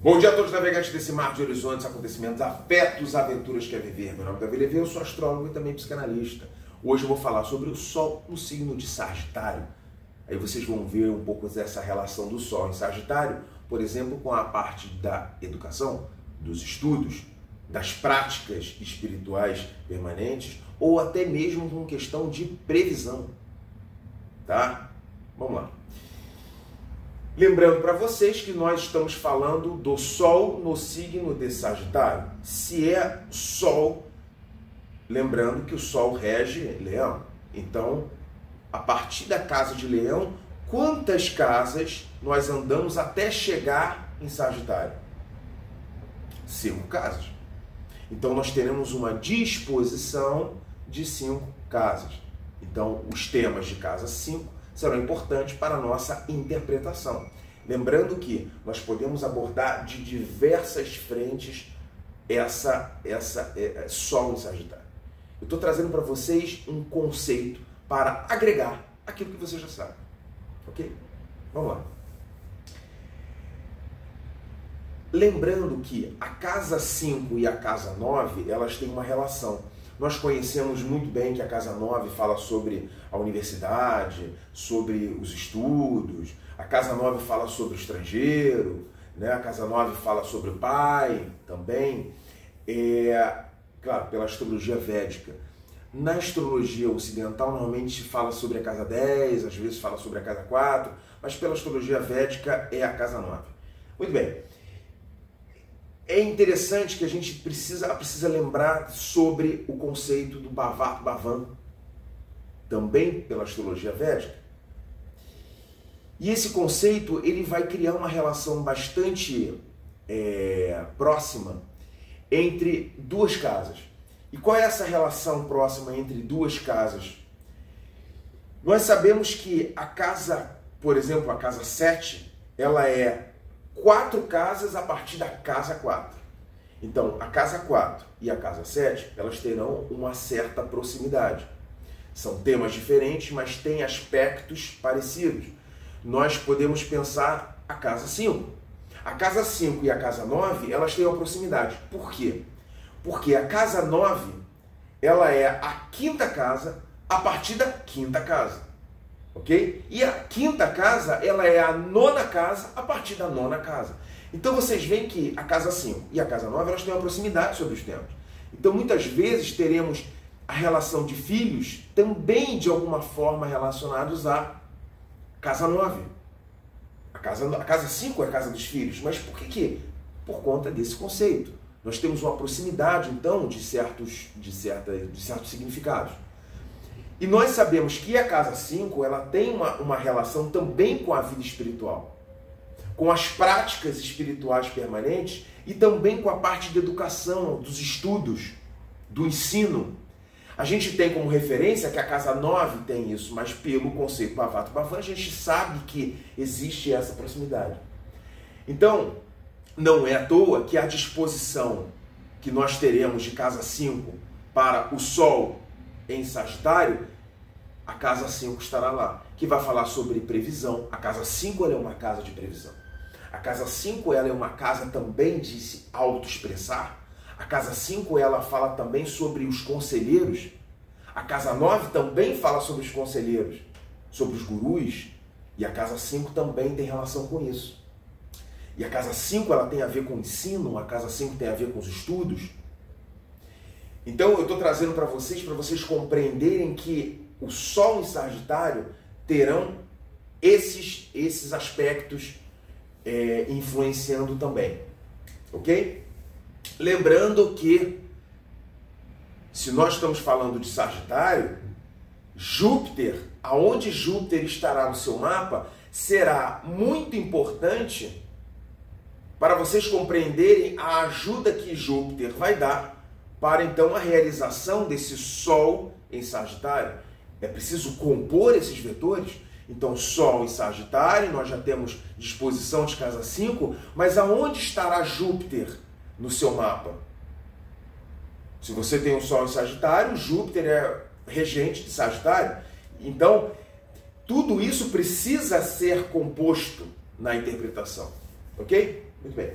Bom dia a todos navegantes desse mar de horizontes, acontecimentos, afetos, aventuras que é viver. Meu nome é Davi Levy, eu sou astrólogo e também psicanalista. Hoje eu vou falar sobre o Sol no signo de Sagitário. Aí vocês vão ver um pouco dessa relação do Sol em Sagitário, por exemplo, com a parte da educação, dos estudos, das práticas espirituais permanentes, ou até mesmo com questão de previsão. Tá? Vamos lá. Lembrando para vocês que nós estamos falando do Sol no signo de Sagitário. Se é Sol, lembrando que o Sol rege Leão. Então, a partir da casa de Leão, quantas casas nós andamos até chegar em Sagitário? 5 casas. Então, nós teremos uma disposição de 5 casas. Então, os temas de casa 5 serão importantes para a nossa interpretação. Lembrando que nós podemos abordar de diversas frentes Sol em Sagitário. Eu estou trazendo para vocês um conceito para agregar aquilo que você já sabe. Ok? Vamos lá. Lembrando que a casa 5 e a casa 9, elas têm uma relação. Nós conhecemos muito bem que a casa 9 fala sobre a universidade, sobre os estudos, a casa 9 fala sobre o estrangeiro, né? A casa 9 fala sobre o pai também, claro, pela astrologia védica. Na astrologia ocidental, normalmente fala sobre a casa 10, às vezes fala sobre a casa 4, mas pela astrologia védica é a casa 9. Muito bem. É interessante que a gente precisa lembrar sobre o conceito do Bhavat Bhavan, também pela astrologia védica. E esse conceito ele vai criar uma relação bastante próxima entre duas casas. E qual é essa relação próxima entre duas casas? Nós sabemos que a casa, por exemplo, a casa 7, ela é 4 casas a partir da casa 4. Então, a casa 4 e a casa 7, elas terão uma certa proximidade. São temas diferentes, mas têm aspectos parecidos. Nós podemos pensar a casa 5. A casa 5 e a casa 9, elas têm uma proximidade. Por quê? Porque a casa 9, ela é a 5ª casa a partir da 5ª casa. Ok? E a 5ª casa, ela é a 9ª casa a partir da 9ª casa. Então vocês veem que a casa 5 e a casa 9, elas têm uma proximidade sobre os temas. Então muitas vezes teremos a relação de filhos também de alguma forma relacionados à casa 9. A casa 5 é a casa dos filhos. Mas por que? Por conta desse conceito. Nós temos uma proximidade, então, de certos significados. E nós sabemos que a casa 5, ela tem uma relação também com a vida espiritual, com as práticas espirituais permanentes e também com a parte de educação, dos estudos, do ensino. A gente tem como referência que a casa 9 tem isso, mas pelo conceito Bhavat Bhavan, a gente sabe que existe essa proximidade. Então, não é à toa que a disposição que nós teremos de casa 5 para o Sol em Sagitário, a casa 5 estará lá, que vai falar sobre previsão. A casa 5 ela é uma casa de previsão. A casa 5 ela é uma casa também de se autoexpressar. A casa 5 ela fala também sobre os conselheiros. A casa 9 também fala sobre os conselheiros, sobre os gurus. E a casa 5 também tem relação com isso. E a casa 5 ela tem a ver com o ensino, a casa 5 tem a ver com os estudos. Então eu estou trazendo para vocês compreenderem que o Sol em Sagitário terão esses aspectos influenciando também. Ok? Lembrando que, se nós estamos falando de Sagitário, Júpiter, aonde Júpiter estará no seu mapa, será muito importante para vocês compreenderem a ajuda que Júpiter vai dar para então a realização desse Sol em Sagitário. É preciso compor esses vetores. Então, Sol em Sagitário, nós já temos disposição de casa 5, mas aonde estará Júpiter no seu mapa? Se você tem um Sol em Sagitário, Júpiter é regente de Sagitário. Então, tudo isso precisa ser composto na interpretação. Ok? Muito bem.